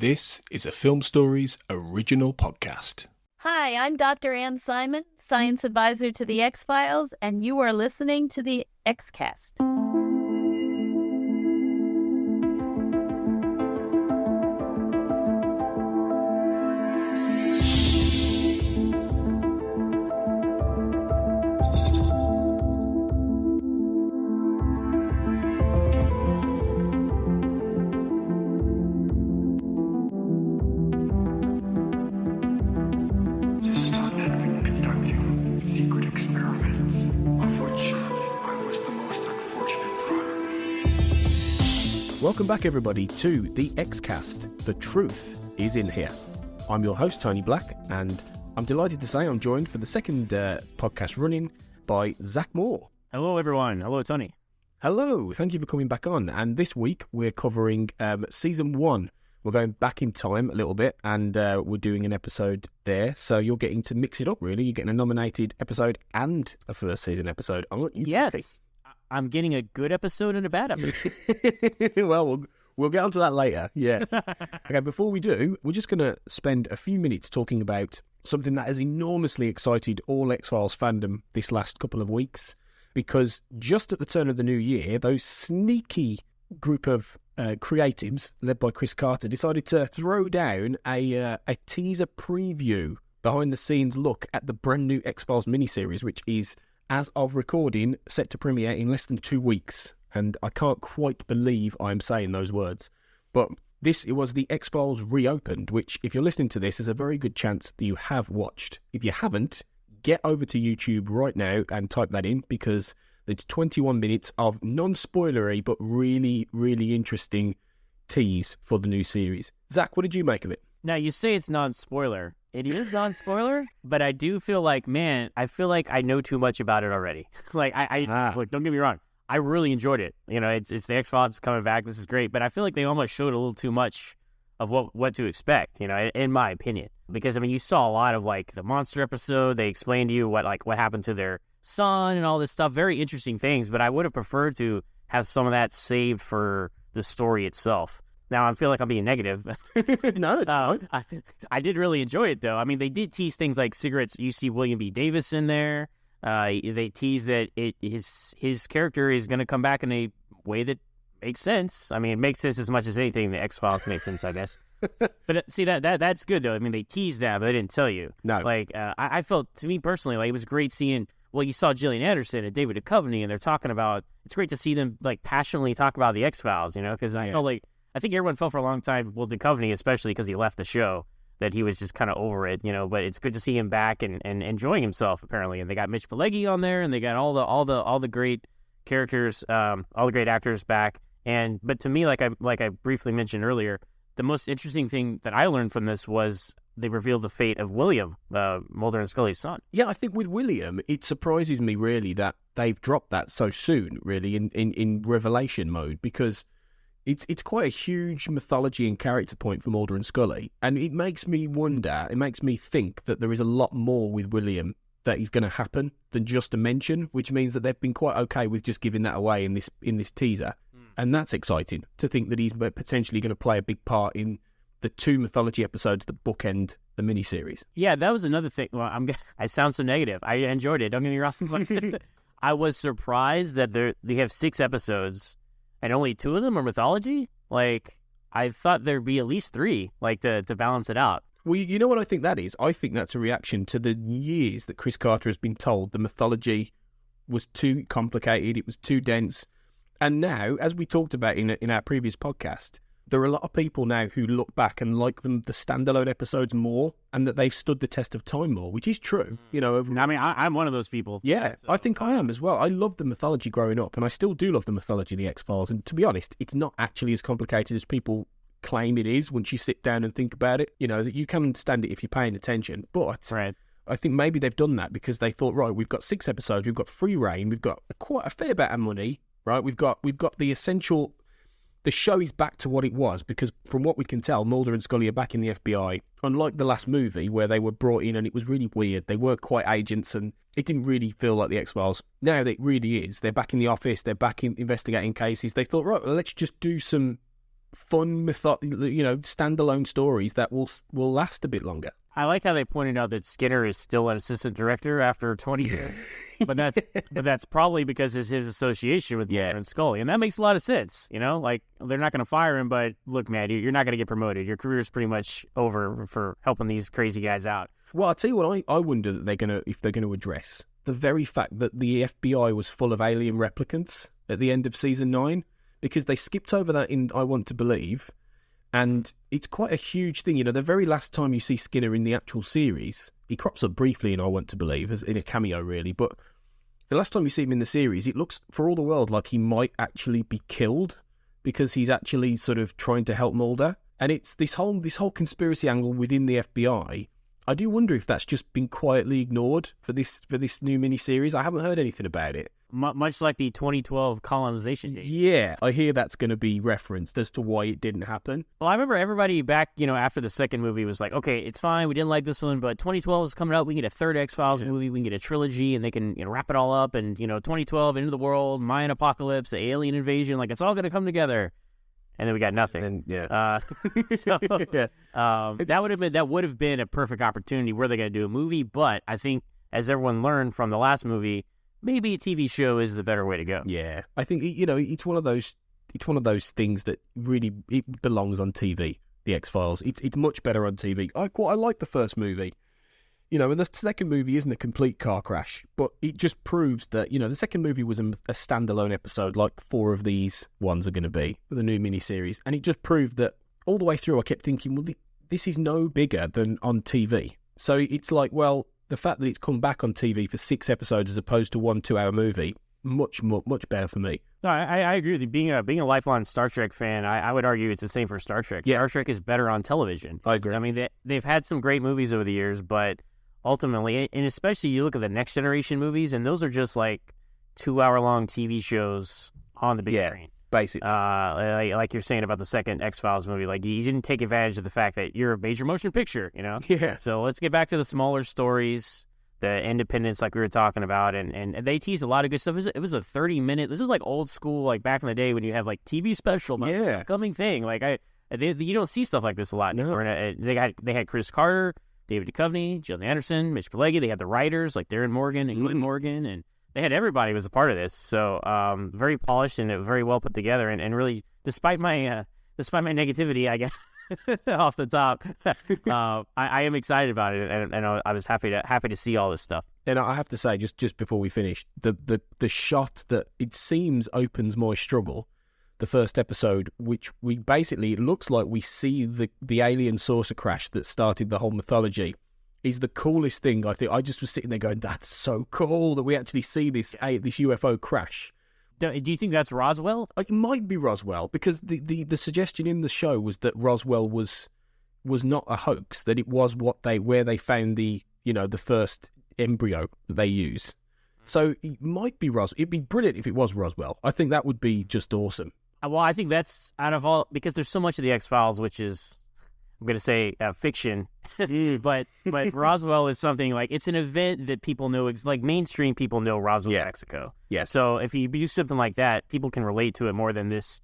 This is a Film Stories original podcast. Hi, I'm Dr. Ann Simon, Science Advisor to the X-Files, and you are listening to the X-Cast. Welcome back, everybody, to the X-Cast. The truth is in here. I'm your host, Tony Black, and I'm delighted to say I'm joined for the second podcast running by Zach Moore. Hello, everyone. Hello, Tony. Hello. Thank you for coming back on. And this week, we're covering Season 1. We're going back in time a little bit, and we're doing an episode there. So you're getting to mix it up, really. You're getting a nominated episode and a first season episode, aren't you? Yes. I'm getting a good episode and a bad episode. Well, we'll get onto that later. Yeah. Okay, before we do, we're just going to spend a few minutes talking about something that has enormously excited all X-Files fandom this last couple of weeks, because just at the turn of the new year, those sneaky group of creatives, led by Chris Carter, decided to throw down a teaser preview, behind-the-scenes look at the brand new X-Files miniseries, which is, as of recording, set to premiere in less than 2 weeks. And I can't quite believe I'm saying those words. But it was the X-Files Reopened, which, if you're listening to this, is a very good chance that you have watched. If you haven't, get over to YouTube right now and type that in, because it's 21 minutes of non-spoilery but really, really interesting tease for the new series. Zach, what did you make of it? Now, you say it's non-spoiler. It is non-spoiler, but I do feel like, I feel like I know too much about it already. Look, don't get me wrong. I really enjoyed it. You know, it's the X-Files coming back. This is great. But I feel like they almost showed a little too much of what to expect, you know, in my opinion. Because, I mean, you saw a lot of, like, the monster episode. They explained to you what happened to their son and all this stuff. Very interesting things. But I would have preferred to have some of that saved for the story itself. Now, I feel like I'm being negative. No, it's not. I did really enjoy it, though. I mean, they did tease things like cigarettes. You see William B. Davis in there. They tease that his character is going to come back in a way that makes sense. I mean, it makes sense as much as anything. The X-Files makes sense, I guess. But see, that's good, though. I mean, they teased that, but they didn't tell you. No. Like, I felt, to me personally, like, it was great seeing, well, you saw Gillian Anderson and David Duchovny, and they're talking about, it's great to see them, like, passionately talk about the X-Files, you know, because I felt like, I think everyone felt for a long time, well, Duchovny, especially because he left the show, that he was just kind of over it, you know, but it's good to see him back and enjoying himself, apparently. And they got Mitch Pileggi on there, and they got all the great characters, all the great actors back. But to me, like I briefly mentioned earlier, the most interesting thing that I learned from this was they revealed the fate of William, Mulder and Scully's son. Yeah, I think with William, it surprises me really that they've dropped that so soon, really, in revelation mode, because it's quite a huge mythology and character point for Mulder and Scully, and it makes me wonder, it makes me think that there is a lot more with William that is going to happen than just a mention, which means that they've been quite okay with just giving that away in this teaser. And that's exciting, to think that he's potentially going to play a big part in the 2 mythology episodes that bookend the miniseries. Yeah, that was another thing. Well, I sound so negative. I enjoyed it. Don't get me wrong. I was surprised that they have 6 episodes and only 2 of them are mythology. Like, I thought there'd be at least 3, like, to balance it out. Well, you know what I think that is? I think that's a reaction to the years that Chris Carter has been told the mythology was too complicated, it was too dense. And now, as we talked about in our previous podcast, there are a lot of people now who look back and like the standalone episodes more, and that they've stood the test of time more, which is true. You know, I mean, I'm one of those people. Yeah, so. I think I am as well. I loved the mythology growing up, and I still do love the mythology of the X-Files. And to be honest, it's not actually as complicated as people claim it is once you sit down and think about it. You know, that you can understand it if you're paying attention. But right. I think maybe they've done that because they thought, right, we've got 6 episodes, we've got free reign, we've got quite a fair bit of money, right? We've got the essential. The show is back to what it was, because from what we can tell, Mulder and Scully are back in the FBI. Unlike the last movie where they were brought in and it was really weird. They weren't quite agents and it didn't really feel like the X-Files. Now it really is. They're back in the office. They're back in investigating cases. They thought, right, well, let's just do some fun, standalone stories that will last a bit longer. I like how they pointed out that Skinner is still an assistant director after 20 years. but that's probably because of his association with Mulder and Scully. And that makes a lot of sense, Like, they're not going to fire him, but look, man, you're not going to get promoted. Your career is pretty much over for helping these crazy guys out. Well, I'll tell you what I wonder that if they're going to address. The very fact that the FBI was full of alien replicants at the end of season 9, because they skipped over that in I Want to Believe. And it's quite a huge thing. The very last time you see Skinner in the actual series, he crops up briefly in I Want to Believe, as in a cameo, really. But the last time you see him in the series, it looks, for all the world, like he might actually be killed because he's actually sort of trying to help Mulder. And it's this whole conspiracy angle within the FBI. I do wonder if that's just been quietly ignored for this new miniseries. I haven't heard anything about it. Much like the 2012 colonization date. Yeah, I hear that's going to be referenced as to why it didn't happen. Well, I remember everybody back, after the second movie was like, okay, it's fine, we didn't like this one, but 2012 is coming out, we can get a third X-Files movie, we can get a trilogy, and they can wrap it all up, and, 2012, Into the World, Mayan Apocalypse, alien invasion, like, it's all going to come together. And then we got nothing. And, that would have been a perfect opportunity where they're going to do a movie, but I think, as everyone learned from the last movie, maybe a TV show is the better way to go. Yeah, I think it's one of those things that really it belongs on TV. The X-Files, it's much better on TV. I like the first movie, and the second movie isn't a complete car crash, but it just proves that the second movie was a standalone episode, like 4 of these ones are going to be with a new miniseries, and it just proved that all the way through. I kept thinking, well, this is no bigger than on TV. So it's like, well, the fact that it's come back on TV for 6 episodes as opposed to 1 2-hour movie, much better for me. No, I agree with you. Being a lifelong Star Trek fan, I would argue it's the same for Star Trek. Yeah. Star Trek is better on television. I agree. I mean, they've had some great movies over the years, but ultimately, and especially you look at the Next Generation movies, and those are just like 2-hour-long TV shows on the big screen. Basically. Like you're saying about the second X-Files movie, like you didn't take advantage of the fact that you're a major motion picture, Yeah. So let's get back to the smaller stories, the independence like we were talking about, and they teased a lot of good stuff. It was a 30-minute, this is like old school, like back in the day when you have like TV special, this upcoming thing. Like you don't see stuff like this a lot anymore. And they had Chris Carter, David Duchovny, Gillian Anderson, Mitch Pileggi. They had the writers like Darren Morgan and Glenn Morgan, and they had everybody was a part of this. So very polished and very well put together. And really, despite my negativity, I guess off the top, I am excited about it, and I was happy to see all this stuff. And I have to say, just before we finish, the shot that it seems opens my struggle, the first episode, which it looks like we see the alien saucer crash that started the whole mythology, is the coolest thing. I think I just was sitting there going, that's so cool that we actually see this UFO crash. Do you think that's Roswell? It might be Roswell, because the suggestion in the show was that Roswell was not a hoax, that it was where they found the first embryo that they use. So it might be Roswell. It'd be brilliant if it was Roswell. I think that would be just awesome. Well, I think that's out of all, because there's so much of the X-Files which is, I'm going to say fiction, but Roswell is something like, it's an event that people know, like mainstream people know Roswell, Mexico. Yeah. So if you do something like that, people can relate to it more than this.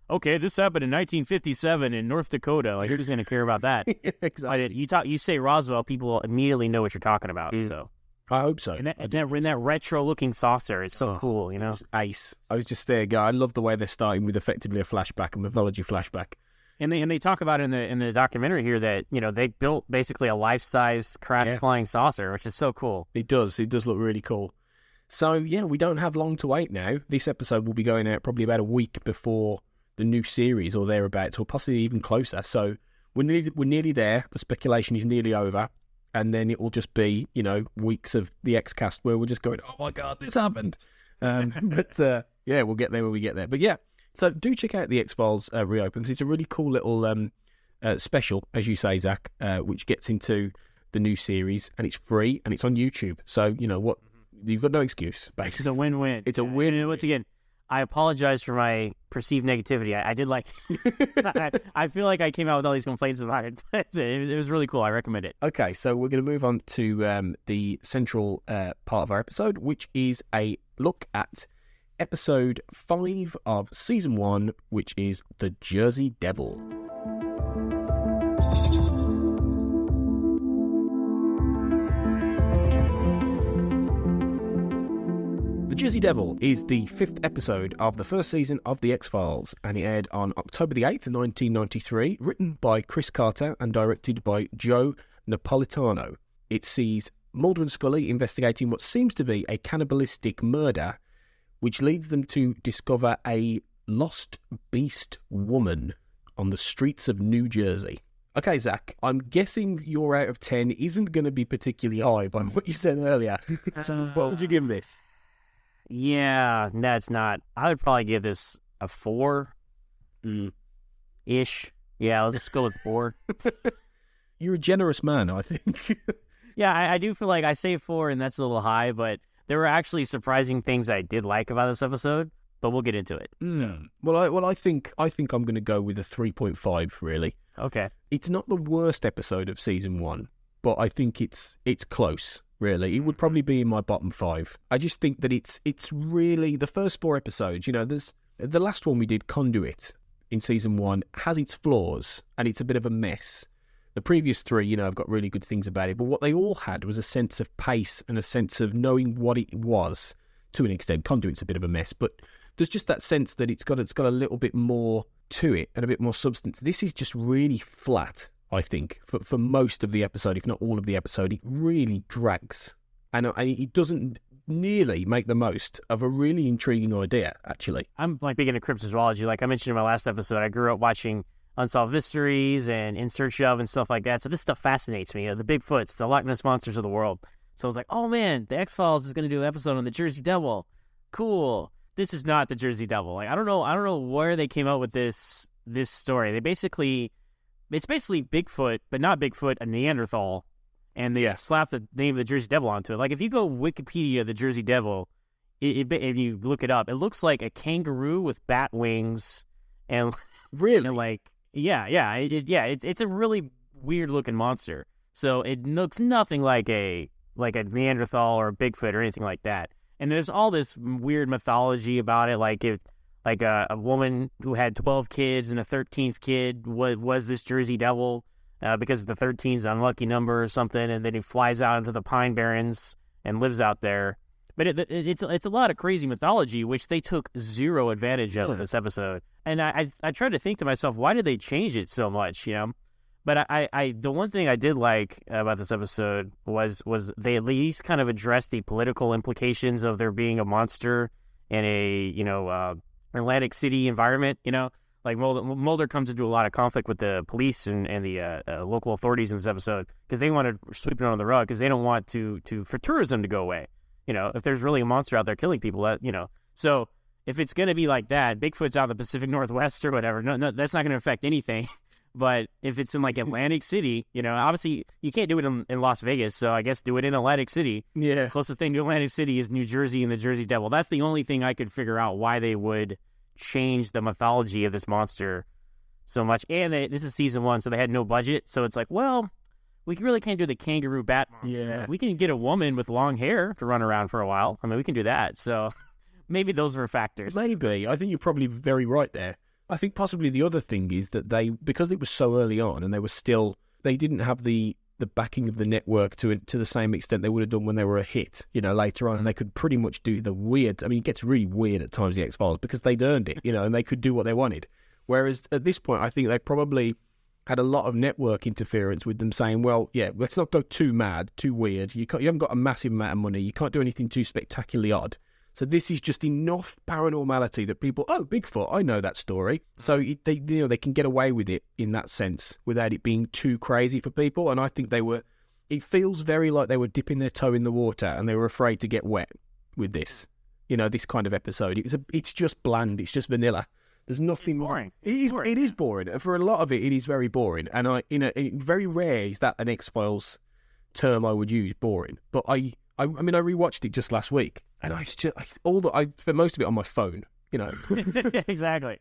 Okay, this happened in 1957 in North Dakota. Like, who's going to care about that? Exactly. You say Roswell, people immediately know what you're talking about. So I hope so. And that retro-looking saucer is so cool, Ace. I was just there, guy. I love the way they're starting with effectively a flashback, a mythology flashback. And they talk about in the documentary here that they built basically a life-size crash flying saucer, which is so cool. It does look really cool. So we don't have long to wait now. This episode will be going out probably about a week before the new series or thereabouts, or possibly even closer. So we're nearly there. The speculation is nearly over, and then it will just be weeks of the X-Cast where we're just going, oh my god, this happened. But we'll get there when we get there. But yeah. So do check out the X-Files Reopen, because it's a really cool little special, as you say, Zach, which gets into the new series, and it's free, and it's on YouTube. So, what? You've got no excuse, basically. It's a win-win. It's a win. And once again, I apologize for my perceived negativity. I did like... I feel like I came out with all these complaints about it. It was really cool. I recommend it. Okay, so we're going to move on to the central part of our episode, which is a look at episode 5 of season 1, which is The Jersey Devil. The Jersey Devil is the 5th episode of the first season of The X-Files, and it aired on October the 8th, 1993, written by Chris Carter and directed by Joe Napolitano. It sees Mulder and Scully investigating what seems to be a cannibalistic murder, which leads them to discover a lost beast woman on the streets of New Jersey. Okay, Zach, I'm guessing your out of 10 isn't going to be particularly high by what you said earlier. So what would you give this? Yeah, no, it's not. I would probably give this a 4 ish. Yeah, let's just go with 4. You're a generous man, I think. Yeah, I do feel like I say 4, and that's a little high, but there were actually surprising things I did like about this episode, but we'll get into it. Well, I think I'm going to go with a 3.5, really. Okay. It's not the worst episode of season 1, but I think it's close, really. It would probably be in my bottom 5. I just think that it's really, the first 4 episodes, there's the last one we did, Conduit, in season 1, has its flaws, and it's a bit of a mess. The previous 3, I've got really good things about it, but what they all had was a sense of pace and a sense of knowing what it was, to an extent. Conduit's a bit of a mess, but there's just that sense that it's got a little bit more to it and a bit more substance. This is just really flat, I think, for most of the episode, if not all of the episode. It really drags, and it doesn't nearly make the most of a really intriguing idea, actually. I'm big into cryptozoology. Like I mentioned in my last episode, I grew up watching Unsolved Mysteries and In Search Of and stuff like that. So this stuff fascinates me. The Bigfoots, the Loch Ness Monsters of the world. So I was like, oh man, the X-Files is going to do an episode on the Jersey Devil. Cool. This is not the Jersey Devil. Like I don't know where they came up with this story. It's basically Bigfoot, but not Bigfoot, a Neanderthal, and they slap the name of the Jersey Devil onto it. Like if you go Wikipedia, the Jersey Devil, and you look it up, it looks like a kangaroo with bat wings and really, it's a really weird looking monster. So it looks nothing like a Neanderthal or a Bigfoot or anything like that. And there's all this weird mythology about it, like a woman who had 12 kids and a 13th kid was this Jersey Devil because the 13 is an unlucky number or something, and then he flies out into the Pine Barrens and lives out there. But it's a lot of crazy mythology, which they took zero advantage of in this episode. And I tried to think to myself, why did they change it so much, But the one thing I did like about this episode was they at least kind of addressed the political implications of there being a monster in a Atlantic City environment. Like Mulder comes into a lot of conflict with the police and the local authorities in this episode because they want to sweep it under the rug because they don't want for tourism to go away. If there's really a monster out there killing people, So if it's going to be like that, Bigfoot's out in the Pacific Northwest or whatever, no, that's not going to affect anything. But if it's in like Atlantic City, obviously you can't do it in Las Vegas, so I guess do it in Atlantic City. Yeah. Closest thing to Atlantic City is New Jersey and the Jersey Devil. That's the only thing I could figure out why they would change the mythology of this monster so much. And this is season 1, so they had no budget. So it's like, well, we really can't do the kangaroo bat monster. Yeah. We can get a woman with long hair to run around for a while. I mean, we can do that. So maybe those were factors. Maybe. I think you're probably very right there. I think possibly the other thing is that because it was so early on and they didn't have the backing of the network to the same extent they would have done when they were a hit, later on, and they could pretty much do the weird. I mean, it gets really weird at times, the X-Files, because they'd earned it, and they could do what they wanted. Whereas at this point, I think they probably had a lot of network interference with them saying, well, yeah, let's not go too mad, too weird. You haven't got a massive amount of money. You can't do anything too spectacularly odd. So this is just enough paranormality that people, oh, Bigfoot, I know that story. So they can get away with it in that sense without it being too crazy for people. And I think it feels very like they were dipping their toe in the water and they were afraid to get wet with this, this kind of episode. It's just bland. It's just vanilla. There's nothing. It's boring. It is boring. For a lot of it, it is very boring. And very rare is that an X-Files term I would use, boring. But I rewatched it just last week, and I spent most of it on my phone. Exactly.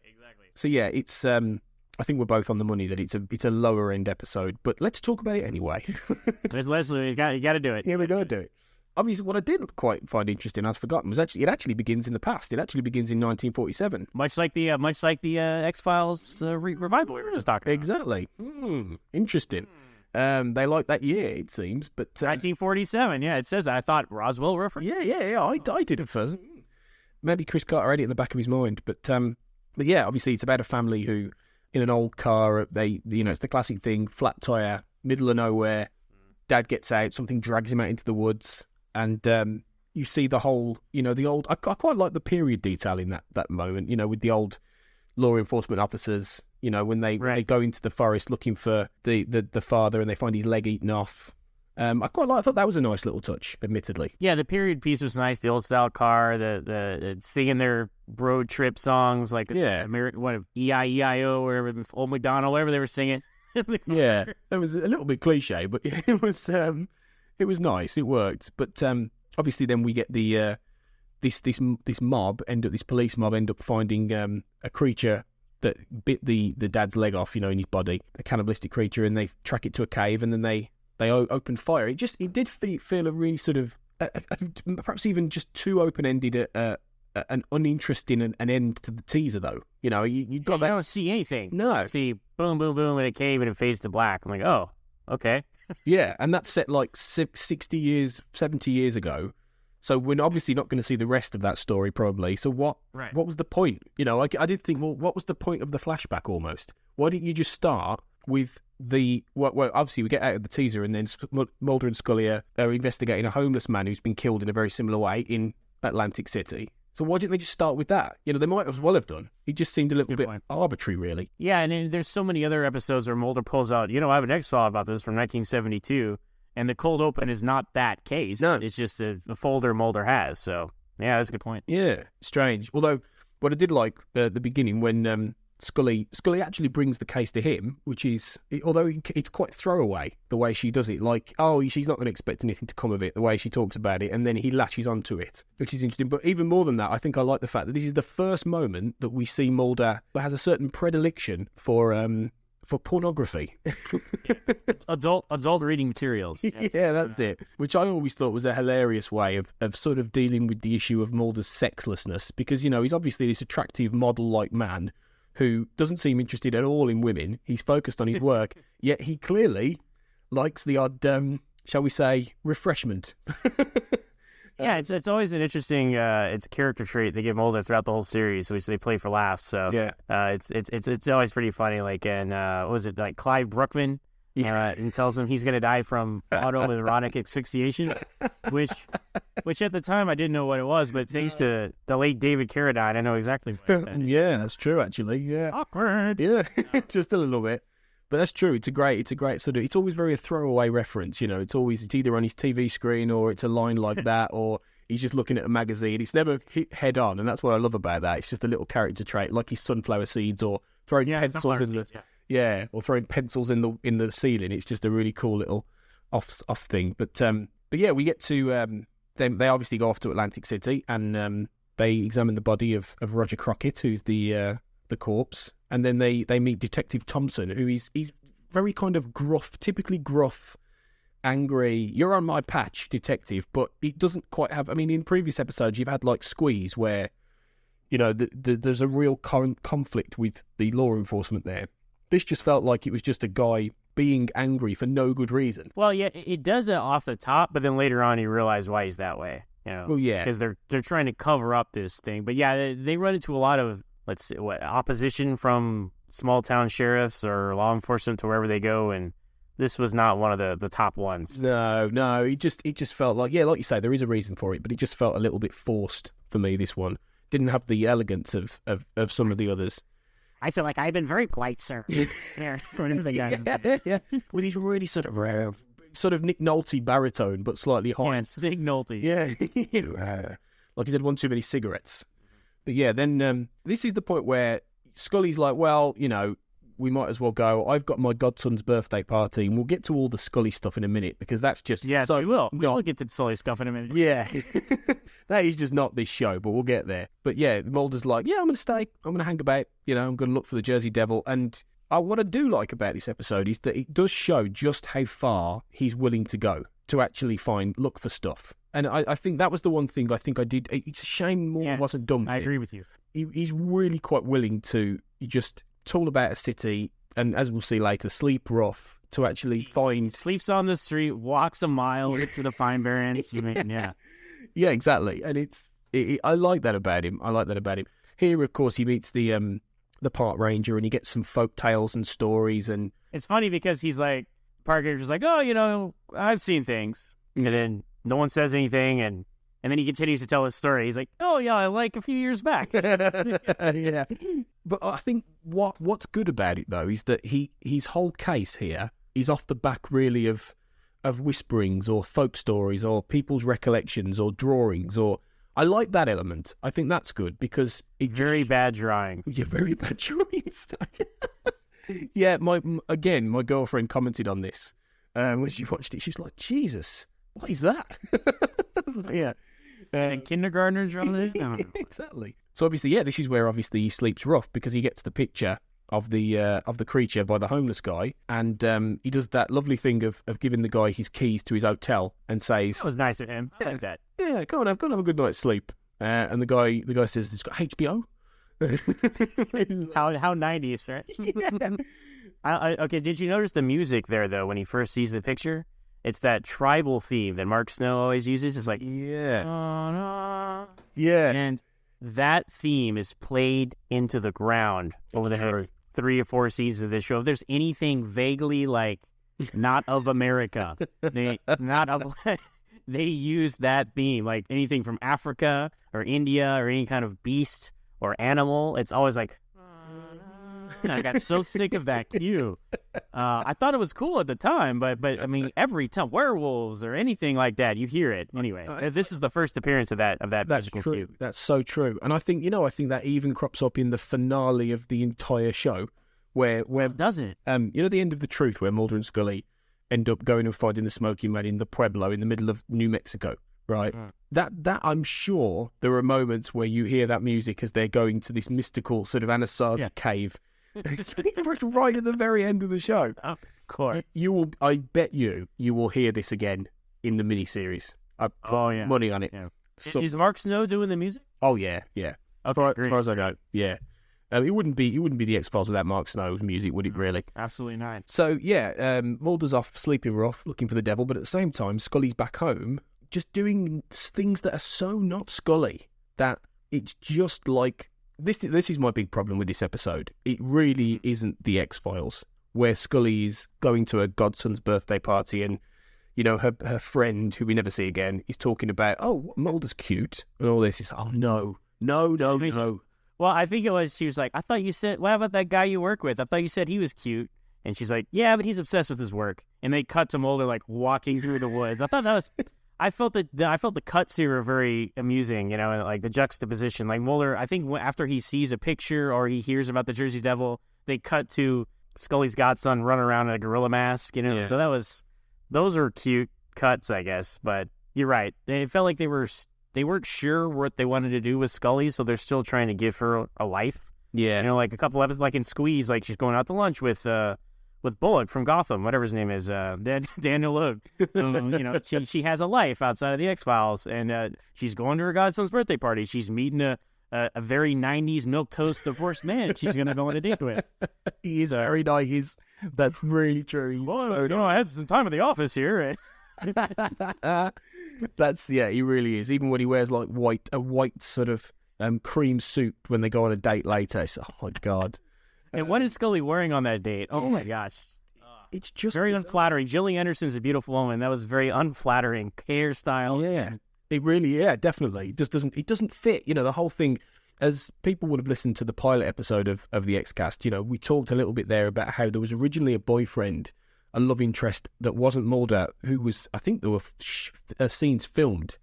So yeah, it's. I think we're both on the money that it's a lower end episode, but let's talk about it anyway. There's Leslie. You got to do it. Yeah, we're gonna do it. Obviously, what I did quite find interesting, I'd forgotten, was it actually begins in the past. It actually begins in 1947. Much like the X-Files revival we were just talking about. Exactly. Interesting. They like that year, it seems. But 1947, yeah, it says that. I thought Roswell reference. Yeah. I did at first. Maybe Chris Carter had it in the back of his mind. But yeah, obviously, it's about a family who, in an old car, it's the classic thing, flat tire, middle of nowhere. Dad gets out, something drags him out into the woods. And you see the whole, the old... I quite like the period detail in that moment, with the old law enforcement officers, when they go into the forest looking for the father and they find his leg eaten off. I thought that was a nice little touch, admittedly. Yeah, the period piece was nice. The old style car, the singing their road trip songs, like American, E-I-E-I-O, or whatever, Old MacDonald, whatever they were singing. Yeah, it was a little bit cliche, but it was nice. It worked. But obviously, then we get the this police mob end up finding a creature that bit the dad's leg off, in his body, a cannibalistic creature, and they track it to a cave, and then they open fire. It did feel a really sort of perhaps even just too open-ended, an uninteresting an end to the teaser, though. You got that. I don't see anything. No, you see boom, boom, boom in a cave, and it fades to black. I'm like, oh, okay. Yeah, and that's set like 60 years, 70 years ago. So we're obviously not going to see the rest of that story, probably. So what was the point? I did think, well, what was the point of the flashback almost? Why didn't you just start with well, obviously we get out of the teaser and then Mulder and Scully are investigating a homeless man who's been killed in a very similar way in Atlantic City. So why didn't they just start with that? They might as well have done. It just seemed a little bit arbitrary, really. Yeah, and there's so many other episodes where Mulder pulls out, I have an X-File about this from 1972, and the cold open is not that case. No. It's just a folder Mulder has. So, yeah, that's a good point. Yeah, strange. Although, what I did like at the beginning when Scully actually brings the case to him, which is, although it's quite throwaway, the way she does it, like, she's not going to expect anything to come of it, the way she talks about it, and then he latches onto it, which is interesting. But even more than that, I think I like the fact that this is the first moment that we see Mulder has a certain predilection for pornography. adult reading materials. Yes. Yeah, that's it. Which I always thought was a hilarious way of sort of dealing with the issue of Mulder's sexlessness, because, he's obviously this attractive model-like man who doesn't seem interested at all in women. He's focused on his work, yet he clearly likes the odd, shall we say, refreshment. Yeah, it's always an interesting it's a character trait they give Mulder throughout the whole series, which they play for laughs. So yeah, it's always pretty funny. Like in what was it, like Clive Bruckman? Yeah, and tells him he's going to die from autoerotic asphyxiation, which at the time I didn't know what it was, but thanks to the late David Carradine, I know exactly what that is. Yeah, that's true, actually. Yeah, awkward. Yeah, just a little bit, but that's true. It's a great sort of. It's always very a throwaway reference. It's either on his TV screen or it's a line like that, or he's just looking at a magazine. It's never hit head on, and that's what I love about that. It's just a little character trait, like his sunflower seeds or throwing pencils in the. Yeah, or throwing pencils in the ceiling. It's just a really cool little off thing. But yeah, we get to they obviously go off to Atlantic City and they examine the body of Roger Crockett, who's the corpse, and then they meet Detective Thompson, who he's very kind of gruff, typically gruff, angry. You're on my patch, detective, but it doesn't quite have. I mean, in previous episodes, you've had like Squeeze, where there's a real current conflict with the law enforcement there. This just felt like it was just a guy being angry for no good reason. Well, yeah, it does it off the top, but then later on you realize why he's that way. Well, yeah, because they're trying to cover up this thing. But yeah, they run into a lot of opposition from small town sheriffs or law enforcement to wherever they go, and this was not one of the top ones. No, it just felt like, yeah, like you say, there is a reason for it, but it just felt a little bit forced for me. This one didn't have the elegance of some of the others. I feel like I've been very polite, sir. Yeah, with his really sort of Nick Nolte baritone, but slightly high. Yeah, it's Nick Nolte. Yeah, like he's had one too many cigarettes. But yeah, then this is the point where Scully's like, well, we might as well go. I've got my godson's birthday party, and we'll get to all the Scully stuff in a minute, because that's just we will. We'll get to Scully stuff in a minute. Yeah, that is just not this show, but we'll get there. But yeah, Mulder's like, yeah, I'm going to stay. I'm going to hang about. I'm going to look for the Jersey Devil. And what I do like about this episode is that it does show just how far he's willing to go to actually look for stuff. And I think that was the one thing I think I did. It's a shame more wasn't done with I it. agree with you. He's really quite willing to just talk about a city, and as we'll see later, sleep rough to actually find... Sleeps on the street, walks a mile to the Pine Barrens. I mean, yeah. Yeah, exactly. And I like that about him. Here, of course, he meets the park ranger, and he gets some folk tales and stories. And it's funny because he's like, park ranger's like, oh, I've seen things. And then no one says anything, and then he continues to tell his story. He's like, oh, yeah, like a few years back. Yeah. But I think what's good about it, though, is that his whole case here is off the back, really, of whisperings or folk stories or people's recollections or drawings. Or I like that element. I think that's good because... Very bad drawings. Yeah, very bad drawings. Yeah, my girlfriend commented on this when she watched it. She was like, Jesus, what is that? Yeah. Kindergartners drawing it? Exactly. So obviously, this is where obviously he sleeps rough because he gets the picture of the creature by the homeless guy, and he does that lovely thing of giving the guy his keys to his hotel and says, That was nice of him. I like that. Yeah, go on, have a good night's sleep. And the guy says, it's got HBO. How 90s, right? Yeah. Okay, did you notice the music there, though, when he first sees the picture? It's that tribal theme that Mark Snow always uses. It's like, Yeah. And that theme is played into the ground over the next 3 or 4 seasons of this show. If there's anything vaguely like not of America, they use that theme, like anything from Africa or India or any kind of beast or animal. It's always like, I got so sick of that cue. I thought it was cool at the time, but I mean, every time werewolves or anything like that, you hear it anyway. This is the first appearance of that That's musical true. cue. That's so true. And I think that even crops up in the finale of the entire show, where Does it? The end of The Truth, where Mulder and Scully end up going and finding the Smoky Man in the Pueblo in the middle of New Mexico. Right, that I'm sure there are moments where you hear that music as they're going to this mystical sort of Anasazi cave. It's right at the very end of the show. Of course, I bet you will hear this again in the miniseries. I put money on it. Yeah. So, is Mark Snow doing the music? oh yeah. As far as I know, yeah. It wouldn't be the X-Files without Mark Snow's music, would it? Really? Absolutely not. So Mulder's off sleeping rough, looking for the devil, but at the same time, Scully's back home, just doing things that are so not Scully that it's just like this is my big problem with this episode. It really isn't the X-Files, where Scully is going to her godson's birthday party and her friend, who we never see again, is talking about, oh, Mulder's cute and all this. It's like, oh no. Well, I think it was, she was like, I thought you said, what about that guy you work with? I thought you said he was cute. And she's like, yeah, but he's obsessed with his work. And they cut to Mulder like walking through the woods. I thought that was... I felt the cuts here were very amusing, and like the juxtaposition. Like Mulder, I think after he sees a picture or he hears about the Jersey Devil, they cut to Scully's godson run around in a gorilla mask, Yeah. So those are cute cuts, I guess. But you're right. It felt like they weren't sure what they wanted to do with Scully, so they're still trying to give her a life. Yeah. Like a couple episodes, like in Squeeze, like she's going out to lunch with Bullock from Gotham, whatever his name is, Daniel Logue. She has a life outside of the X-Files, and she's going to her godson's birthday party. She's meeting a very 90s milquetoast divorced man she's going to go on a date with. He is very nice. That's really true. Well, I had some time at the office here. He really is. Even when he wears like a white sort of cream suit when they go on a date later, it's, oh my God. And what is Scully wearing on that date? Oh my gosh. It's just very unflattering. Gillian Anderson's a beautiful woman. That was very unflattering hairstyle. Yeah. It really, definitely. It doesn't fit. The whole thing, as people would have listened to the pilot episode of the X-Cast, we talked a little bit there about how there was originally a boyfriend, a love interest that wasn't Mulder, who was, I think there were scenes filmed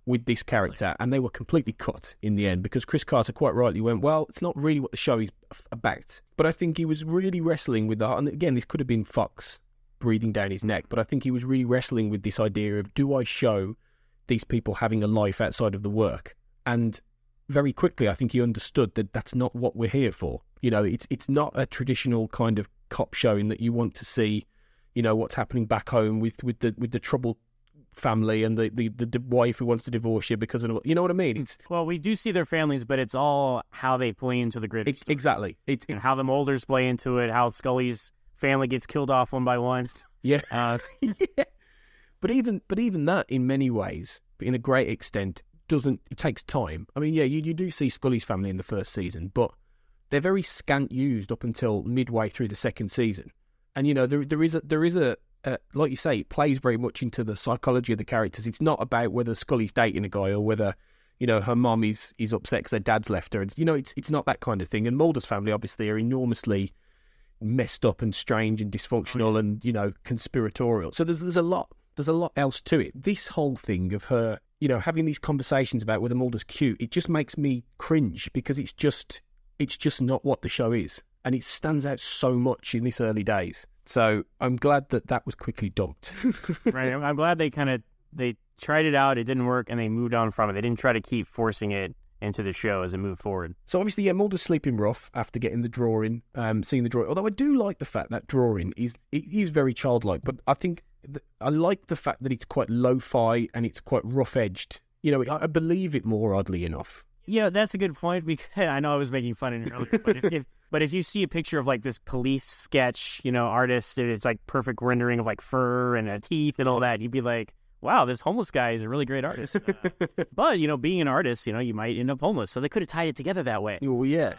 with this character, and they were completely cut in the end because Chris Carter quite rightly went, well, it's not really what the show is about. But I think he was really wrestling with that. And again, this could have been Fox breathing down his neck, but I think he was really wrestling with this idea of, do I show these people having a life outside of the work? And very quickly, I think he understood that that's not what we're here for. It's not a traditional kind of cop show in that you want to see, what's happening back home with the troubled family and the wife who wants to divorce you because of, you know what I mean? It's Well, we do see their families, but it's all how they play into the grid. exactly. It's how the Mulders play into it, how Scully's family gets killed off one by one. yeah. Yeah. But even that, in many ways, in a great extent, it takes time. I mean, yeah, you do see Scully's family in the first season, but they're very scant used up until midway through the second season. And there is a like you say, it plays very much into the psychology of the characters. It's not about whether Scully's dating a guy or whether her mum is upset because her dad's left her. It's not that kind of thing. And Mulder's family obviously are enormously messed up and strange and dysfunctional and conspiratorial. So there's a lot else to it. This whole thing of her having these conversations about whether Mulder's cute, it just makes me cringe because it's just not what the show is, and it stands out so much in these early days. So I'm glad that was quickly dumped. Right. I'm glad they tried it out, it didn't work, and they moved on from it. They didn't try to keep forcing it into the show as it moved forward. So obviously, yeah, Mulder's sleeping rough after getting the drawing, seeing the drawing. Although I do like the fact that drawing is very childlike, but I think I like the fact that it's quite lo-fi and it's quite rough-edged. I believe it more, oddly enough. Yeah, that's a good point, because I know I was making fun in earlier, but if you see a picture of like this police sketch, artist, and it's like perfect rendering of like fur and teeth and all that, you'd be like, wow, this homeless guy is a really great artist. But, being an artist, you might end up homeless. So they could have tied it together that way. Well, yeah.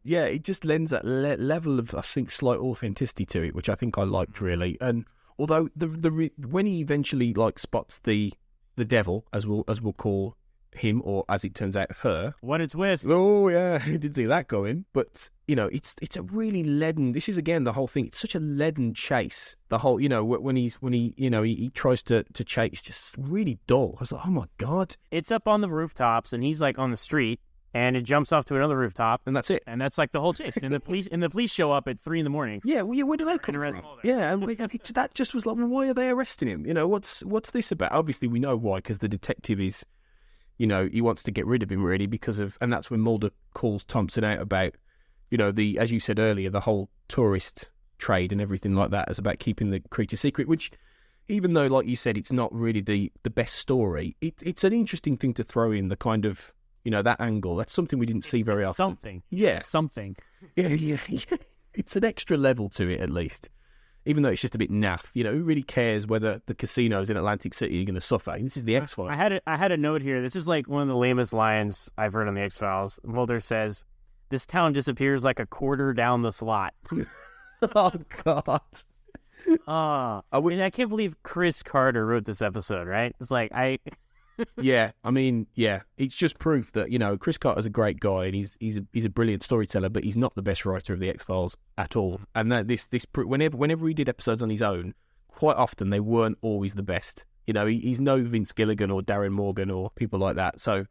Yeah, it just lends that level of, I think, slight authenticity to it, which I think I liked, really. And although when he eventually spots the devil, as we'll call him, or as it turns out, her. What a twist! Oh yeah, I didn't see that going. But it's a really leaden. This is again the whole thing. It's such a leaden chase. The whole when he tries to chase, it's just really dull. I was like, oh my god! It's up on the rooftops, and he's like on the street, and it jumps off to another rooftop, and that's it. And that's like the whole chase. And the police show up at 3 a.m. Yeah, well, where do they come from? Yeah, and that just was like, well, why are they arresting him? What's this about? Obviously, we know why, because the detective is. He wants to get rid of him, really, and that's when Mulder calls Thompson out about, as you said earlier, the whole tourist trade and everything like that is about keeping the creature secret, which, even though, like you said, it's not really the best story, it's an interesting thing to throw in, the kind of, that angle. That's something we didn't see very often. Something. Yeah. Something. Yeah. It's an extra level to it, at least. Even though it's just a bit naff, who really cares whether the casinos in Atlantic City are going to suffer? This is the X-Files. I had a note here. This is like one of the lamest lines I've heard on the X-Files. Mulder says, "This town disappears like a quarter down the slot." Oh, God. I can't believe Chris Carter wrote this episode, right? It's like, Yeah, I mean, yeah, it's just proof that Chris Carter's a great guy and he's a brilliant storyteller, but he's not the best writer of the X-Files at all. And that whenever he did episodes on his own, quite often they weren't always the best. He's no Vince Gilligan or Darren Morgan or people like that. So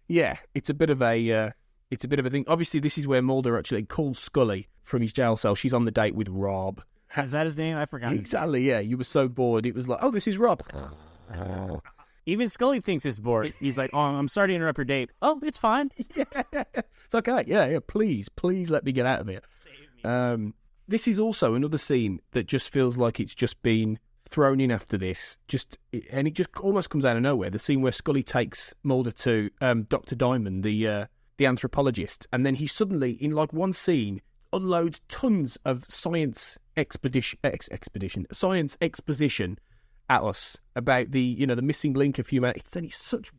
yeah, it's a bit of a thing. Obviously, this is where Mulder actually calls Scully from his jail cell. She's on the date with Rob. Is that his name? I forgot. Exactly. Yeah, you were so bored. It was like, oh, this is Rob. Even Scully thinks it's bored. He's like, oh, I'm sorry to interrupt your date. Oh, it's fine. Yeah, it's okay. Yeah, please let me get out of here. Save me. This is also another scene that just feels like it's just been thrown in after this. And it just almost comes out of nowhere. The scene where Scully takes Mulder to Dr. Diamond, the anthropologist, and then he suddenly, in one scene, unloads tons of science science exposition at us about the missing link of humanity. It's such,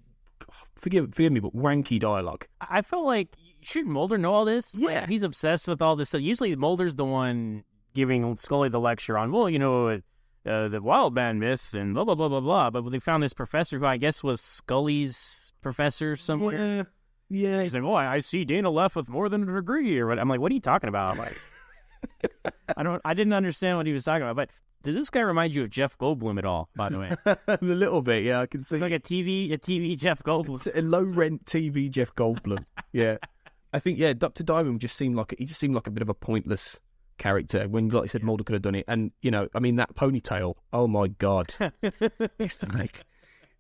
forgive me, but wanky dialogue. I felt like, shouldn't Mulder know all this? Yeah. Like, he's obsessed with all this stuff. Usually Mulder's the one giving Scully the lecture on, the wild man myth and blah, blah, blah, blah, blah. But they found this professor who I guess was Scully's professor somewhere. Yeah. He's like, I see Dana left with more than a degree. Or what? I'm like, what are you talking about? I didn't understand what he was talking about, but did this guy remind you of Jeff Goldblum at all, by the way? A little bit, yeah, I can see. It's like a TV Jeff Goldblum. It's a low-rent TV Jeff Goldblum, yeah. I think, yeah, Dr. Diamond just seemed like a bit of a pointless character when, like I said, Mulder could have done it. And, that ponytail, oh my God. It's like,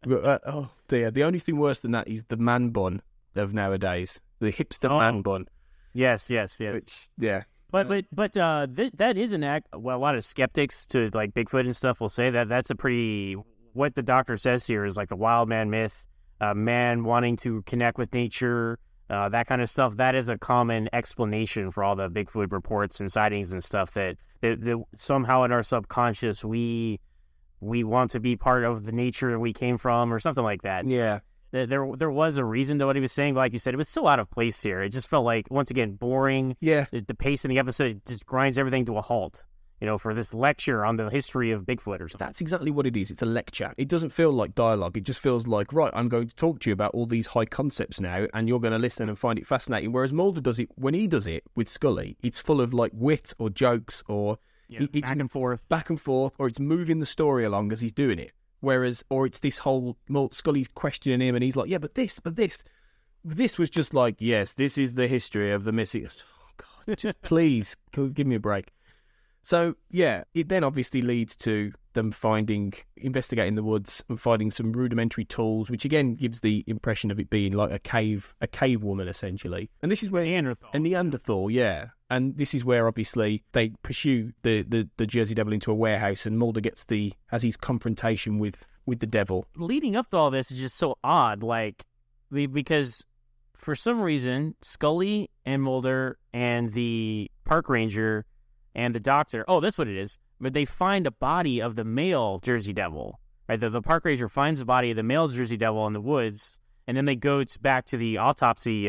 oh dear. The only thing worse than that is the man bun of nowadays, the hipster man bun. Yes. Which, yeah. But that is an act. Well, a lot of skeptics to like Bigfoot and stuff will say that that's a pretty what the doctor says here is like the wild man myth, man wanting to connect with nature, that kind of stuff. That is a common explanation for all the Bigfoot reports and sightings and stuff, that somehow in our subconscious we want to be part of the nature we came from, or something like that. Yeah. There was a reason to what he was saying, but like you said, it was so out of place here. It just felt like, once again, boring. Yeah. The pace in the episode just grinds everything to a halt, for this lecture on the history of Bigfoot or something. That's exactly what it is. It's a lecture. It doesn't feel like dialogue. It just feels like, right, I'm going to talk to you about all these high concepts now, and you're going to listen and find it fascinating. Whereas Mulder does it, when he does it with Scully, it's full of like wit or jokes or it's back and forth, or it's moving the story along as he's doing it. Whereas, or it's this whole, Scully's questioning him and he's like, yeah, but this. This was just like, yes, this is the history of the missing. Oh, God, just please, give me a break. So, yeah, it then obviously leads to them investigating the woods and finding some rudimentary tools, which again gives the impression of it being like a cave woman, essentially. And this is where... A Neanderthal, yeah. And this is where, obviously, they pursue the Jersey Devil into a warehouse, and Mulder has his confrontation with the devil. Leading up to all this is just so odd, because for some reason, Scully and Mulder and the park ranger and the doctor, that's what it is, but they find a body of the male Jersey Devil, right? The park ranger finds the body of the male Jersey Devil in the woods, and then they go back to the autopsy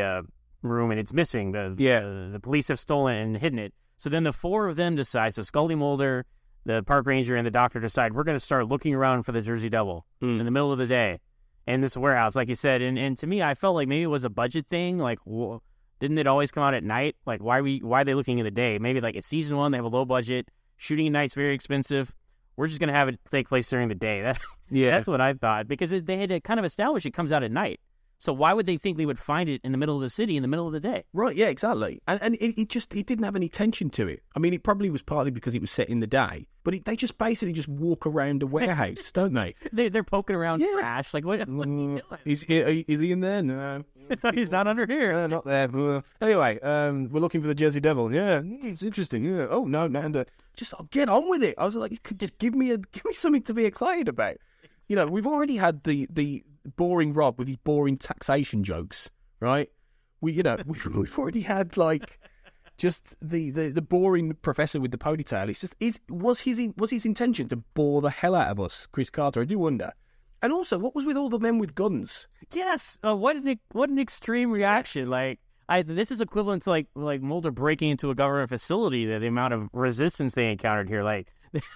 room, and it's missing. The police have stolen and hidden it. So then the four of them decide, so Scully, Mulder, the park ranger, and the doctor decide, we're going to start looking around for the Jersey Devil in the middle of the day in this warehouse, like you said. And to me, I felt like maybe it was a budget thing, like... Didn't it always come out at night? Like, why are they looking in the day? Maybe like it's season 1, they have a low budget. Shooting at night's very expensive. We're just going to have it take place during the day. That's what I thought. Because they had to kind of establish it comes out at night. So why would they think they would find it in the middle of the city in the middle of the day? Right, yeah, exactly. And it didn't have any tension to it. I mean, it probably was partly because it was set in the day, but they just basically just walk around a warehouse, don't they? They're poking around trash. Like, what are you doing? Is he in there? No. He's not under here. No, not there. Anyway, we're looking for the Jersey Devil. Yeah, it's interesting. Yeah. Oh, no, just get on with it. I was like, you could just give me something to be excited about. We've already had the boring Rob with his boring taxation jokes, right? We've already had like just the boring professor with the ponytail. It's just was his intention to bore the hell out of us, Chris Carter? I do wonder. And also, what was with all the men with guns? Yes, what an extreme reaction! Like, this is equivalent to like Mulder breaking into a government facility. The amount of resistance they encountered here, like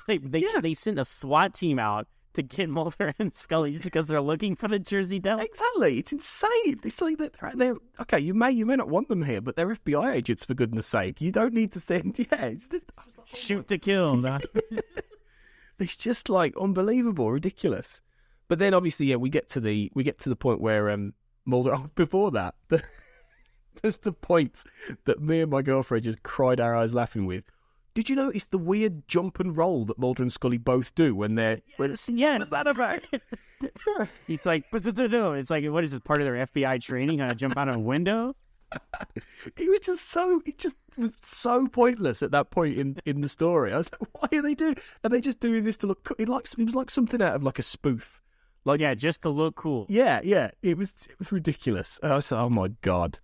they sent a SWAT team out to get Mulder and Scully just because they're looking for the Jersey Devil. Exactly, it's insane. It's like they're okay. You may not want them here, but they're FBI agents, for goodness sake. You don't need to send. Yeah, it's just shoot to kill. It's just like unbelievable, ridiculous. But then obviously, yeah, we get to the point where Mulder. Oh, before that, there's the point that me and my girlfriend just cried our eyes laughing with. Did you notice the weird jump and roll that Mulder and Scully both do when they're... Yes. What's that about? It's like, it's like, what is this, part of their FBI training, how to jump out of a window? It just was so pointless at that point in the story. I was like, why are they doing... Are they just doing this to look... It was like something out of like a spoof. Like, yeah, just to look cool. Yeah. It was ridiculous. I was like, oh my God.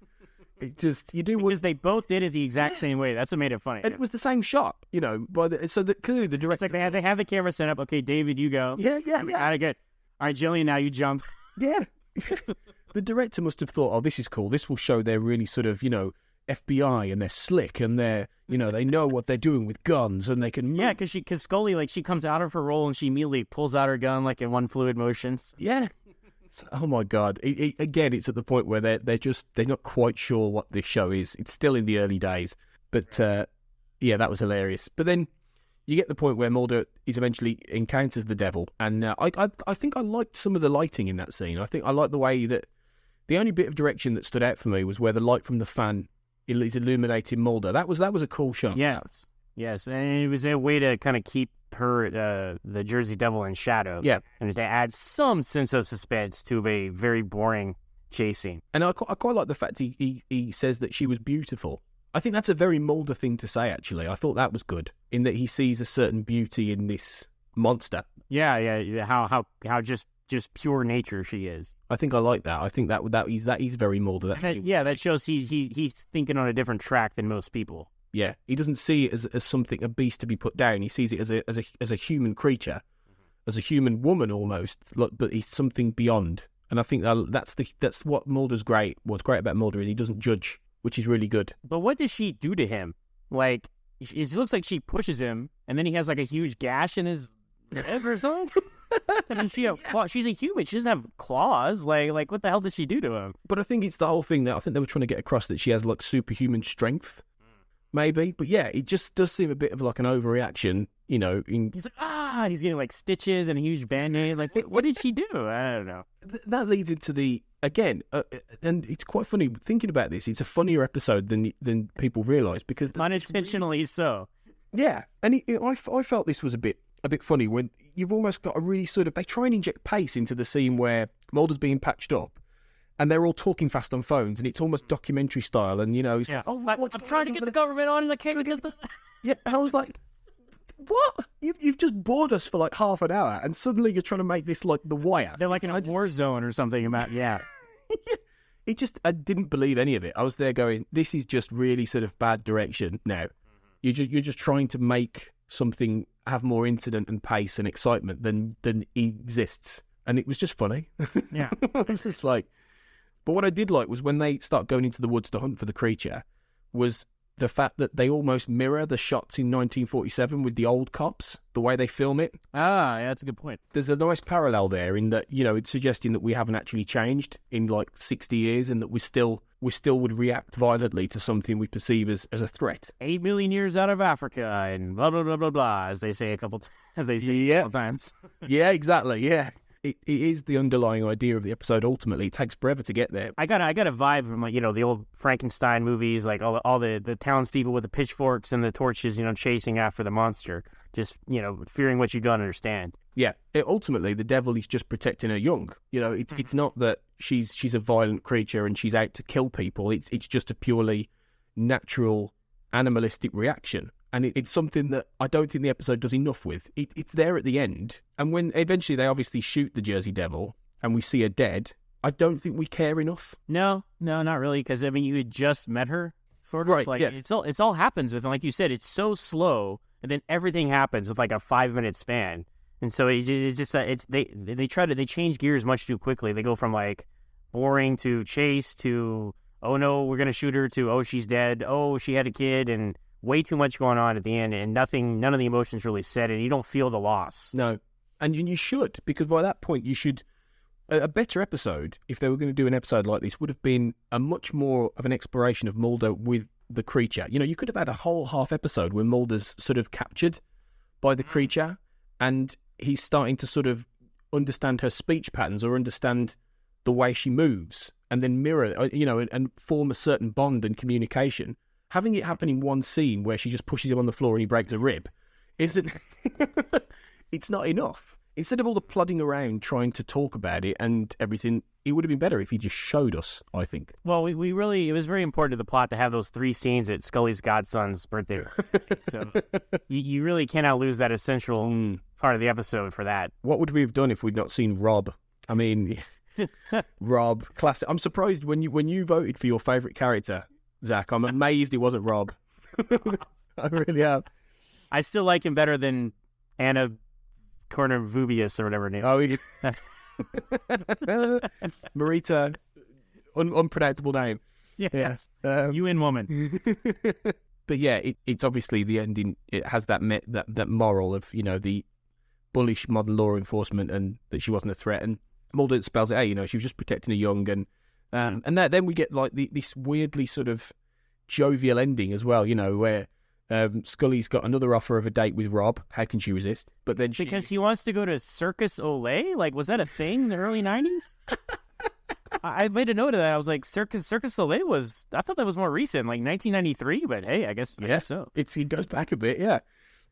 It just, you do... Because they both did it the exact same way. That's what made it funny. And it was the same shot, clearly the director... It's like they have the camera set up. Okay, David, you go. Yeah. Good. All right, Jillian, now you jump. Yeah. The director must have thought, oh, this is cool. This will show they're really sort of, FBI, and they're slick, and they're, they know what they're doing with guns, and they can... Yeah, because Scully, like, she comes out of her role, and she immediately pulls out her gun, like, in one fluid motion. Yeah. Oh my God! Again, it's at the point where they're not quite sure what this show is. It's still in the early days, but yeah, that was hilarious. But then you get the point where Mulder eventually encounters the devil, and I think I liked some of the lighting in that scene. I think I liked the way that the only bit of direction that stood out for me was where the light from the fan is illuminating Mulder. That was a cool shot. Yes, and it was a way to kind of keep her, the Jersey Devil, in shadow. Yeah. And to add some sense of suspense to a very boring chase scene. And I quite like the fact he says that she was beautiful. I think that's a very Mulder thing to say, actually. I thought that was good, in that he sees a certain beauty in this monster. Yeah. How just pure nature she is. I think I like that. I think that is very Mulder. That shows he's thinking on a different track than most people. Yeah, he doesn't see it as something, a beast to be put down. He sees it as a human creature, as a human woman almost. But he's something beyond. And I think that's what Mulder's great. What's great about Mulder is he doesn't judge, which is really good. But what does she do to him? Like, it looks like she pushes him, and then he has like a huge gash in his leg or something. And she's a human. She doesn't have claws. Like what the hell did she do to him? But I think it's the whole thing that I think they were trying to get across, that she has like superhuman strength, maybe. But yeah, it just does seem a bit of like an overreaction, you know. He's like, and he's getting like stitches and a huge band-aid. Like, what did she do? I don't know. That leads into again, and it's quite funny thinking about this. It's a funnier episode than people realise, because unintentionally so. Yeah, and I felt this was a bit funny when you've almost got a really sort of, they try and inject pace into the scene where Mulder's being patched up, and they're all talking fast on phones, and it's almost documentary style, and you know, like, I'm trying to get the government on, and I can't get the. Yeah, and I was like, what? You've just bored us for like half an hour, and suddenly you're trying to make this like The Wire. They're like in a war zone or something about, yeah. I didn't believe any of it. I was there going, this is just really sort of bad direction now. You're just trying to make something have more incident and pace and excitement than exists. And it was just funny. Yeah. It's just like, but what I did like was when they start going into the woods to hunt for the creature, was the fact that they almost mirror the shots in 1947 with the old cops, the way they film it. Yeah, that's a good point. There's a nice parallel there in that, you know, it's suggesting that we haven't actually changed in like 60 years, and that we still would react violently to something we perceive as a threat. 8 million years out of Africa and blah, blah, blah, blah, blah, as they say a couple times. Yeah, exactly, yeah. It is the underlying idea of the episode. Ultimately, it takes forever to get there. I got a vibe from, like, you know, the old Frankenstein movies, like all the townspeople with the pitchforks and the torches, you know, chasing after the monster, just, you know, fearing what you don't understand. Yeah, ultimately the devil is just protecting her young. You know, it's not that she's a violent creature and she's out to kill people. It's just a purely natural animalistic reaction. And it's something that I don't think the episode does enough with. It's there at the end. And when eventually they obviously shoot the Jersey Devil and we see her dead, I don't think we care enough. No, not really. Because, I mean, you had just met her, sort of. Right, like, yeah. It's all happens with, like you said, it's so slow. And then everything happens with like a 5-minute span. And so it's just that they change gears much too quickly. They go from like boring to chase to, oh no, we're going to shoot her, to, oh, she's dead. Oh, she had a kid, and way too much going on at the end, and none of the emotions really set, and you don't feel the loss. No, and you should, because by that point you should. A better episode, if they were going to do an episode like this, would have been a much more of an exploration of Mulder with the creature. You know, you could have had a whole half episode where Mulder's sort of captured by the creature, and he's starting to sort of understand her speech patterns or understand the way she moves, and then mirror, you know, and form a certain bond and communication. Having it happen in one scene where she just pushes him on the floor and he breaks a rib isn't... It's not enough. Instead of all the plodding around trying to talk about it and everything, it would have been better if he just showed us, I think. Well, we really... It was very important to the plot to have those 3 scenes at Scully's godson's birthday. So you really cannot lose that essential part of the episode for that. What would we have done if we'd not seen Rob? I mean, Rob, classic. I'm surprised when you voted for your favourite character, Zach. I'm amazed it wasn't Rob. I really am. I still like him better than Anna Corner-Vubius or whatever her name. Oh, Marita, unpronounceable name. Yes. UN woman. But yeah, it's obviously the ending. It has that moral of, you know, the bullish modern law enforcement, and that she wasn't a threat. And Mulder spells it out. You know, she was just protecting a young, and then we get like this weirdly sort of jovial ending as well. You know, where Scully's got another offer of a date with Rob. How can she resist? But then because he wants to go to Circus Olay. Like, was that a thing in the early 90s? I made a note of that. I was like, Circus Olay was... I thought that was more recent, like 1993. But hey, I guess so. He goes back a bit, yeah.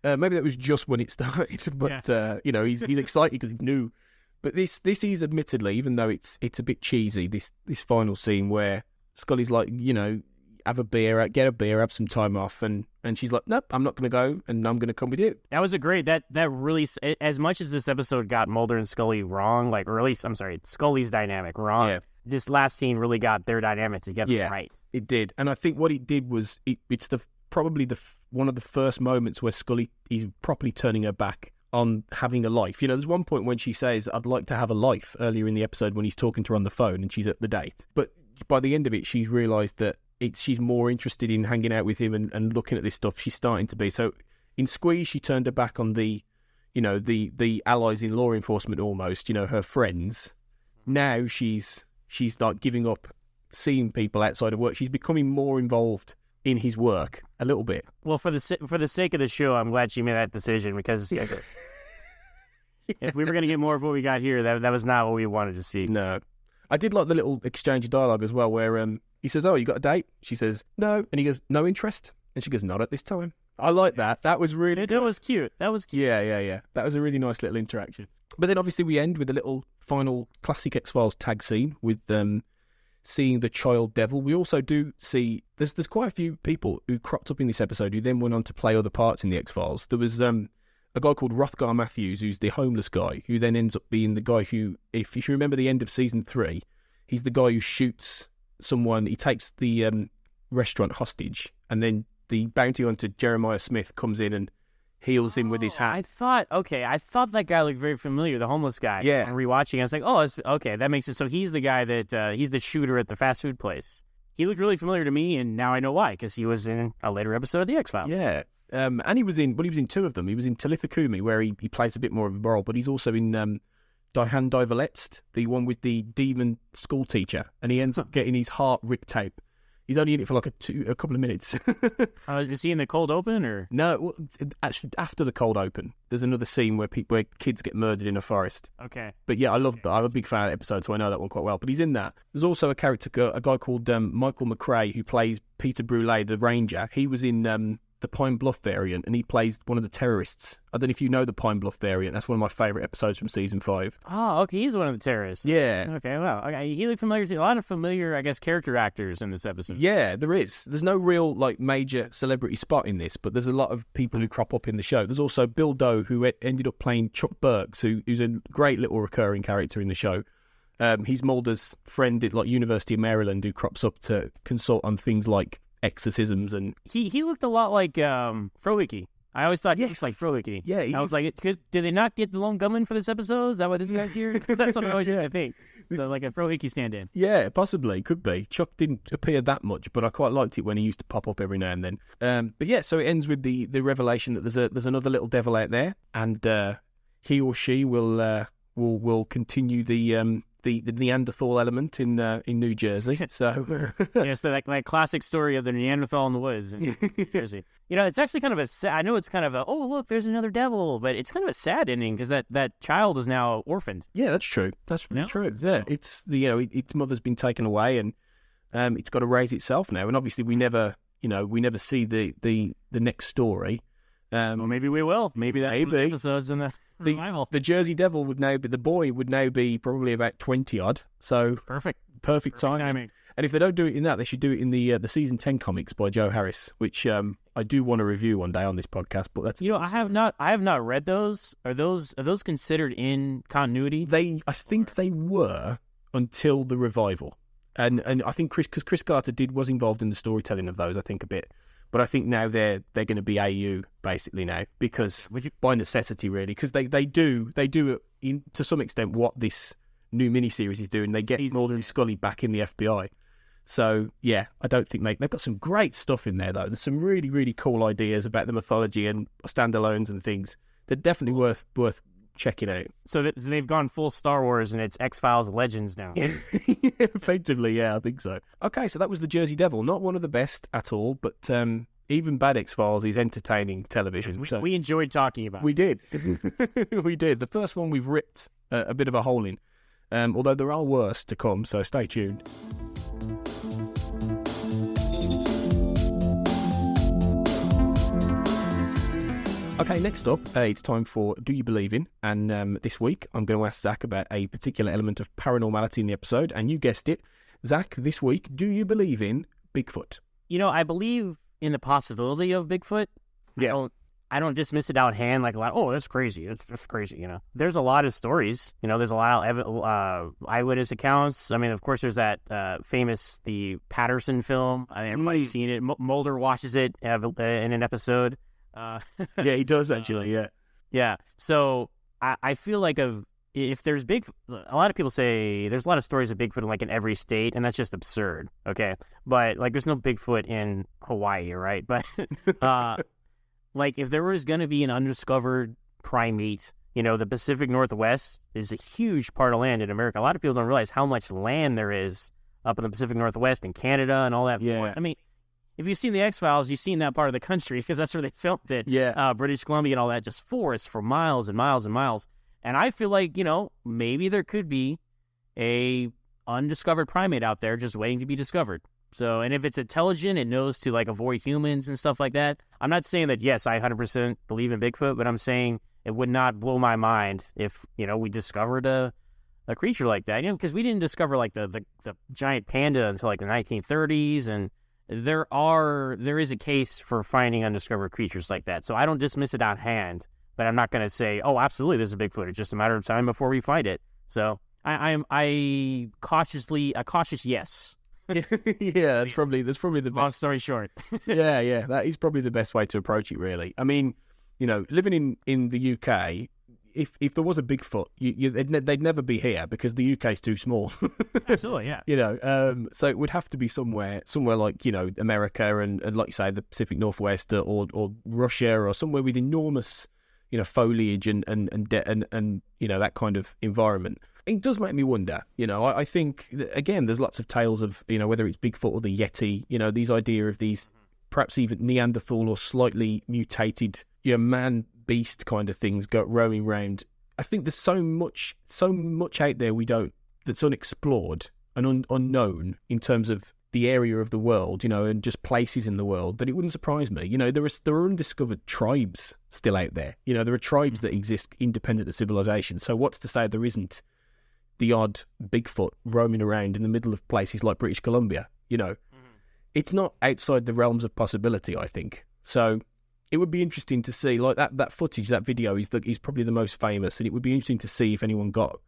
Maybe that was just when it started. But you know, he's excited because he's new. But this is admittedly, even though it's a bit cheesy, this final scene where Scully's like, you know, have a beer, get a beer, have some time off, and she's like, nope, I'm not going to go, and I'm going to come with you. That was a great, that really, as much as this episode got Mulder and Scully wrong, like, or at least, I'm sorry, Scully's dynamic wrong, this last scene really got their dynamic together right. It did, and I think what it did was, it's probably one of the first moments where Scully is properly turning her back on having a life. You know, there's one point when she says, I'd like to have a life, earlier in the episode when he's talking to her on the phone and she's at the date. But by the end of it, she's realised that she's more interested in hanging out with him and looking at this stuff. She's starting to be. So in Squeeze, she turned her back on the allies in law enforcement almost, her friends. Now she's like giving up seeing people outside of work. She's becoming more involved in his work a little bit. Well, for the sake of the show, I'm glad she made that decision, because if we were going to get more of what we got here, that was not what we wanted to see. No. I did like the little exchange of dialogue as well, where he says, oh, you got a date? She says, no. And he goes, no interest? And she goes, not at this time. I like that. That was really... That was cute. Yeah. That was a really nice little interaction. But then obviously we end with a little final classic X-Files tag scene with seeing the child devil. We also do see... There's quite a few people who cropped up in this episode who then went on to play other parts in the X-Files. There was a guy called Rothgar Matthews, who's the homeless guy, who then ends up being the guy who, if you remember the end of season 3, he's the guy who shoots someone. He takes the restaurant hostage, and then the bounty hunter Jeremiah Smith comes in and heals him with his hat. I thought that guy looked very familiar, the homeless guy. Yeah. And rewatching, I was like, oh, okay, that makes sense. So he's the guy that, he's the shooter at the fast food place. He looked really familiar to me, and now I know why, because he was in a later episode of The X-Files. Yeah. And he was in 2 of them. He was in Talitha Kumi, where he plays a bit more of a role, but he's also in Diane Diverletzt, the one with the demon school teacher, and he ends up getting his heart ripped out. He's only in it for like a couple of minutes. Is he in the cold open, or? No, actually, after the cold open, there's another scene where kids get murdered in a forest. Okay. But yeah, I love that. I'm a big fan of that episode, so I know that one quite well. But he's in that. There's also a guy called Michael McRae, who plays Peter Brule, the Ranger. He was in the Pine Bluff variant, and he plays one of the terrorists. I don't know if you know the Pine Bluff variant. That's one of my favourite episodes from season 5. Oh, okay. He's one of the terrorists. Yeah. Okay, wow. Okay. He looked familiar to a lot of familiar, I guess, character actors in this episode. Yeah, there is. There's no real major celebrity spot in this, but there's a lot of people who crop up in the show. There's also Bill Doe, who ended up playing Chuck Burks, who's a great little recurring character in the show. He's Mulder's friend at University of Maryland, who crops up to consult on things like exorcisms, and he looked a lot like Frohickey. I always thought he looked like Frohickey. Yeah, I was like, did they not get the lone gunman for this episode? Is that what this guy's here? That's what I always used to think. So like a Frohickey stand-in. Yeah, possibly, could be. Chuck didn't appear that much, but I quite liked it when he used to pop up every now and then. But yeah, so it ends with the revelation that there's another little devil out there, and he or she will continue the Neanderthal element in New Jersey. So yes, that classic story of the Neanderthal in the woods in New Jersey. It's actually kind of I know it's kind of oh look, there's another devil, but it's kind of a sad ending because that child is now orphaned. Yeah, that's true. That's really true. Yeah, it's its mother's been taken away, and it's got to raise itself now. And obviously, we never see the next story. Well, maybe we will. Maybe that's one of the episodes in the revival. The Jersey Devil the boy would now be probably about 20 odd. So perfect timing. And if they don't do it in that, they should do it in the season 10 comics by Joe Harris, which I do want to review one day on this podcast. But that's I have not read those. Are those considered in continuity? I think they were until the revival, and I think Chris Carter was involved in the storytelling of those. I think a bit. But I think now they're going to be AU basically now, because by necessity really, because they do to some extent what this new miniseries is doing. They get Mulder and Scully back in the FBI. So yeah, I don't think they've got some great stuff in there though. There's some really really cool ideas about the mythology and standalones and things. They're definitely worth checking out. So they've gone full Star Wars and it's X-Files Legends now. Effectively, yeah, I think so. Okay, so that was the Jersey Devil. Not one of the best at all, but even bad X-Files is entertaining television. We enjoyed talking about it. We did. We did. The first one we've ripped a bit of a hole in, although there are worse to come, so stay tuned. Okay, next up, it's time for Do You Believe In? And this week, I'm going to ask Zach about a particular element of paranormality in the episode. And you guessed it, Zach, this week, do you believe in Bigfoot? I believe in the possibility of Bigfoot. Yeah. I don't dismiss it out hand like a lot. Oh, that's crazy. That's crazy. There's a lot of stories. There's a lot of eyewitness accounts. I mean, of course, there's that famous the Patterson film. I mean, everybody's seen it. Mulder watches it in an episode. Yeah, he does actually. Yeah. Yeah. So I feel like if there's Bigfoot, a lot of people say there's a lot of stories of Bigfoot like in every state, and that's just absurd. Okay, but like there's no Bigfoot in Hawaii, right? But like if there was going to be an undiscovered primate, the Pacific Northwest is a huge part of land in America. A lot of people don't realize how much land there is up in the Pacific Northwest and Canada and all that. Yeah. I mean, if you've seen the X-Files, you've seen that part of the country because that's where they filmed it. Yeah. British Columbia and all that, just forests for miles and miles and miles. And I feel like, maybe there could be a undiscovered primate out there just waiting to be discovered. So, and if it's intelligent, it knows to like avoid humans and stuff like that. I'm not saying that, yes, I 100% believe in Bigfoot, but I'm saying it would not blow my mind if, we discovered a creature like that, because we didn't discover like the giant panda until like the 1930s. And there is a case for finding undiscovered creatures like that. So I don't dismiss it out hand, but I'm not going to say, oh, absolutely, there's a Bigfoot. It's just a matter of time before we find it. So a cautious yes. Yeah, that's probably the Long best. story short. Yeah, that is probably the best way to approach it, really. I mean, living in the UK, if there was a Bigfoot, they'd never be here because the UK is too small. Absolutely, yeah. So it would have to be somewhere like America and like you say the Pacific Northwest or Russia or somewhere with enormous foliage and that kind of environment. It does make me wonder, I think, again, there's lots of tales of, whether it's Bigfoot or the Yeti, these idea of these perhaps even Neanderthal or slightly mutated, man-beast kind of things roaming around. I think there's so much out there that's unexplored and unknown in terms of the area of the world, and just places in the world, that it wouldn't surprise me. There are undiscovered tribes still out there. There are tribes that exist independent of civilization. So what's to say there isn't the odd Bigfoot roaming around in the middle of places like British Columbia? It's not outside the realms of possibility, I think. So it would be interesting to see, like that footage, that video is probably the most famous, and it would be interesting to see if anyone got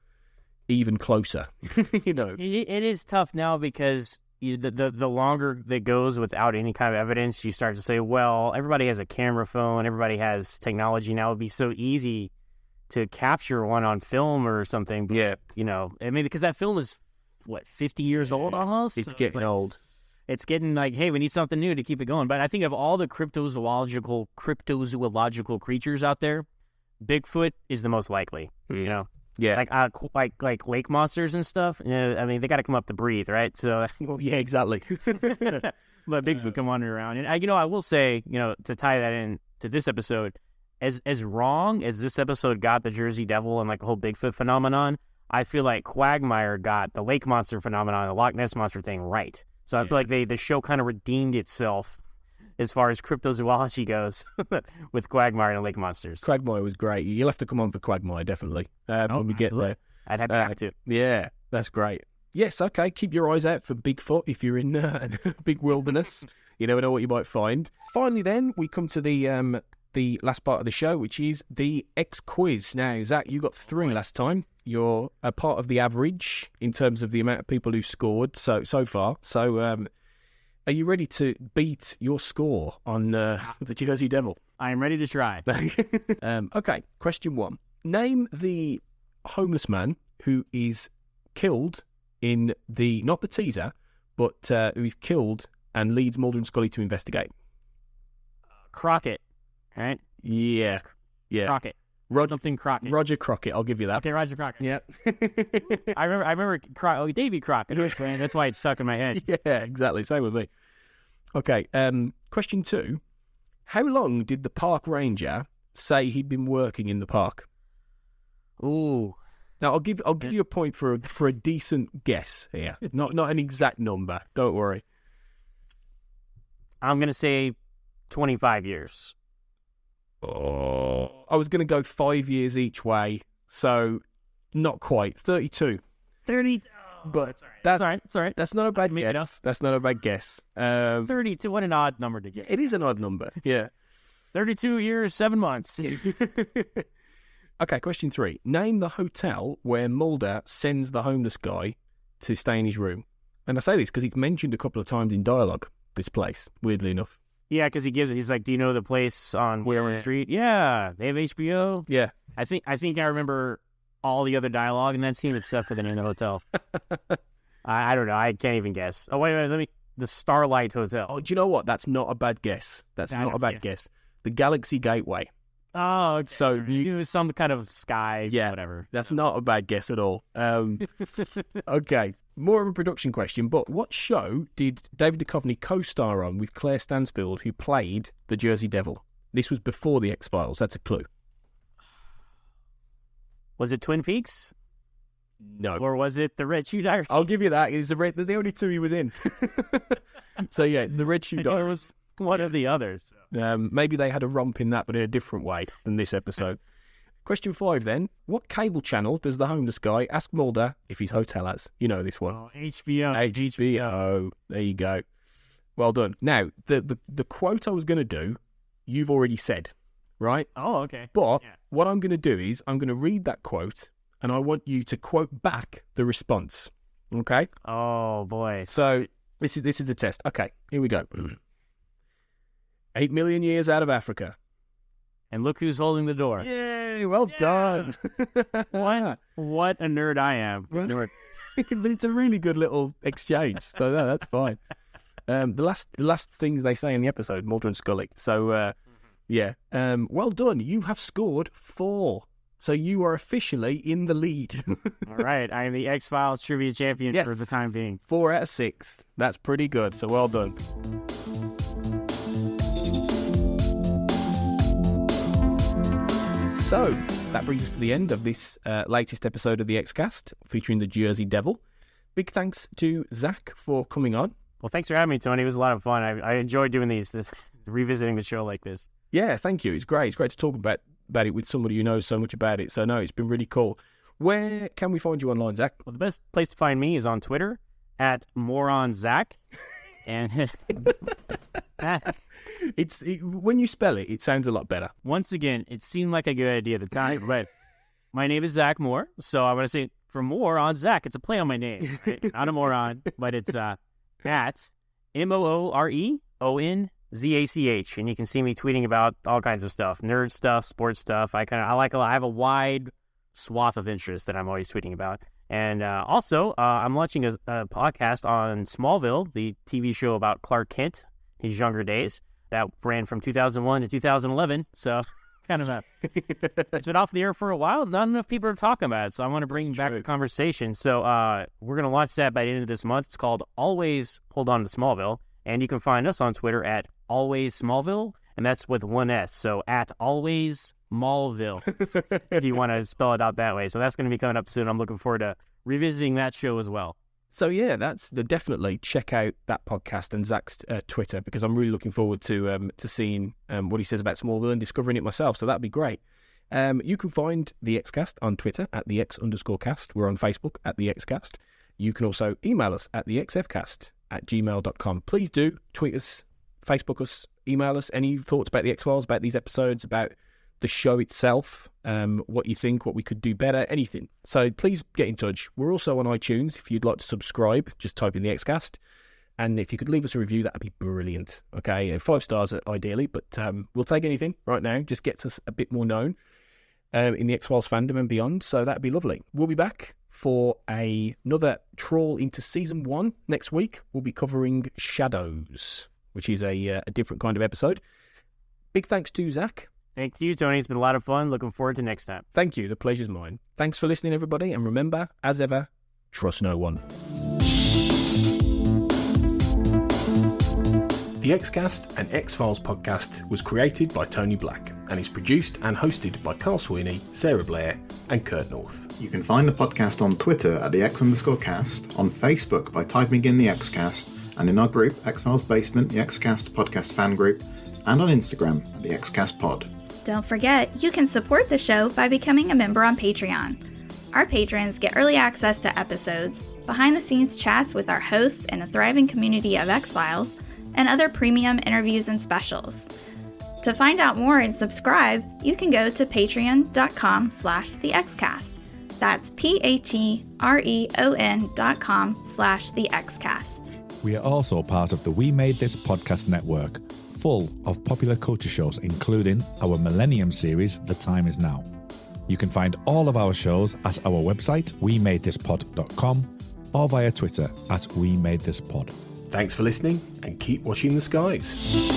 even closer. It is tough now because the longer that goes without any kind of evidence, you start to say, well, everybody has a camera phone, everybody has technology now. It'd be so easy to capture one on film or something. But, yeah. I mean, because that film is, 50 years old almost? It's getting old. It's getting like, hey, we need something new to keep it going. But I think of all the cryptozoological creatures out there, Bigfoot is the most likely, Yeah. Like lake monsters and stuff. I mean, they got to come up to breathe, right? So, Well, yeah, exactly. let Bigfoot come wandering around. And I will say, to tie that in to this episode, as wrong as this episode got the Jersey Devil and like the whole Bigfoot phenomenon, I feel like Quagmire got the lake monster phenomenon, the Loch Ness monster thing right. So I feel like the show kind of redeemed itself as far as cryptozoology goes with Quagmire and lake monsters. Quagmire was great. You'll have to come on for Quagmire, definitely, when we get there. I'd have to. Yeah, that's great. Yes, okay, keep your eyes out for Bigfoot if you're in a big wilderness. You never know what you might find. Finally then, we come to the last part of the show, which is the X quiz. Now, Zach, you got 3 last time. You're a part of the average in terms of the amount of people who scored so far. So, are you ready to beat your score on the Jersey Devil? I am ready to try. Okay, question 1. Name the homeless man who is killed in not the teaser, but who is killed and leads Mulder and Scully to investigate. Crockett, right? Yeah. Crockett. Something Crockett. Roger Crockett, I'll give you that. Okay, Roger Crockett. Yep. I remember Davy Crockett. That's why it's stuck in my head. Yeah, exactly. Same with me. Okay, question 2. How long did the park ranger say he'd been working in the park? Ooh. Now, I'll give you a point for a decent guess here. Not an exact number. Don't worry. I'm going to say 25 years. Oh, I was going to go 5 years each way, so not quite. 32. 30. But It's all right. that's not a bad Make it guess. That's not a bad guess. 32. What an odd number to get. It is an odd number. Yeah. 32 years, 7 months. Okay, question 3. Name the hotel where Mulder sends the homeless guy to stay in his room. And I say this because it's mentioned a couple of times in dialogue, this place, weirdly enough. Yeah, because he's like, do you know the place on Whatever Street? Yeah, they have HBO. Yeah. I think I remember all the other dialogue in that scene except for the name of the hotel. I don't know. I can't even guess. Oh, wait. The Starlight Hotel. Oh, do you know what? That's not a bad guess. That's not a bad guess. The Galaxy Gateway. Oh, okay. So it was some kind of sky, whatever. That's not a bad guess at all. Okay, more of a production question, but what show did David Duchovny co-star on with Claire Stansfield, who played the Jersey Devil? This was before the X-Files. That's a clue. Was it Twin Peaks? No. Or was it the Red Shoe Diaries? I'll give you that. It's the only two he was in. So yeah, the Red Shoe Diaries. Was one of the others. Maybe they had a romp in that, but in a different way than this episode. Question 5 then. What cable channel does the homeless guy ask Mulder if his hotel has? You know this one. Oh, HBO. HBO. There you go. Well done. Now, the quote I was going to do, you've already said, right? Oh, okay. But what I'm going to do is I'm going to read that quote and I want you to quote back the response. Okay? Oh, boy. So this is the test. Okay, here we go. 8 million years out of Africa. And look who's holding the door. Yay, well done. What a nerd I am. But it's a really good little exchange, so no, that's fine. The last things they say in the episode, Mulder and Scully. So, well done. You have scored 4. So you are officially in the lead. All right, I am the X-Files trivia champion for the time being. 4 out of 6. That's pretty good, so well done. So, that brings us to the end of this latest episode of the X-Cast, featuring the Jersey Devil. Big thanks to Zach for coming on. Well, thanks for having me, Tony. It was a lot of fun. I enjoyed doing revisiting the show like this. Yeah, thank you. It's great. It's great to talk about it with somebody who knows so much about it. So, no, it's been really cool. Where can we find you online, Zach? Well, the best place to find me is on Twitter, @moronzach. And when you spell it, it sounds a lot better. Once again, it seemed like a good idea at the time, but my name is Zach Moore, so I want to say for more on Zach. It's a play on my name, right? Not a moron, but it's at MOOREONZACH, and you can see me tweeting about all kinds of stuff, nerd stuff, sports stuff. I have a wide swath of interest that I'm always tweeting about. And also, I'm launching a podcast on Smallville, the TV show about Clark Kent, his younger days, that ran from 2001 to 2011. So kind of it's been off the air for a while. Not enough people are talking about it, so I want to bring back the conversation. So we're going to launch that by the end of this month. It's called Always Hold On to Smallville, and you can find us on Twitter @AlwaysSmallville, and that's with one S. So @AlwaysSmallville, if you want to spell it out that way. So that's going to be coming up soon. I'm looking forward to revisiting that show as well. So yeah, definitely check out that podcast and Zach's Twitter, because I'm really looking forward to seeing what he says about Smallville and discovering it myself. So that'd be great. You can find the Xcast on Twitter @the_X_cast. We're on Facebook @the Xcast. You can also email us at thexfcast@gmail.com. Please do tweet us, Facebook us, email us any thoughts about the X-Files, about these episodes, about the show itself, what you think, what we could do better, anything. So please get in touch. We're also on iTunes. If you'd like to subscribe, just type in the Xcast. And if you could leave us a review, that'd be brilliant. Okay, 5 stars ideally, but we'll take anything right now. Just gets us a bit more known in the X-Files fandom and beyond. So that'd be lovely. We'll be back for another trawl into season 1 next week. We'll be covering Shadows, which is a different kind of episode. Big thanks to Zach. Thank you, Tony. It's been a lot of fun. Looking forward to next time. Thank you. The pleasure's mine. Thanks for listening, everybody. And remember, as ever, trust no one. The Xcast, an X-Files podcast, was created by Tony Black and is produced and hosted by Carl Sweeney, Sarah Blair, and Kurt North. You can find the podcast on Twitter @the_X_cast, on Facebook by typing in the Xcast, and in our group, X-Files Basement, the Xcast podcast fan group, and on Instagram @the Xcast pod. Don't forget, you can support the show by becoming a member on Patreon. Our patrons get early access to episodes, behind-the-scenes chats with our hosts and a thriving community of X-Files, and other premium interviews and specials. To find out more and subscribe, you can go to patreon.com/thexcast. That's patreon.com/thexcast. We are also part of the We Made This podcast network, full of popular culture shows, including our Millennium series, The Time Is Now. You can find all of our shows at our website, wemadethispod.com, or via Twitter at wemadethispod. Thanks for listening and keep watching the skies.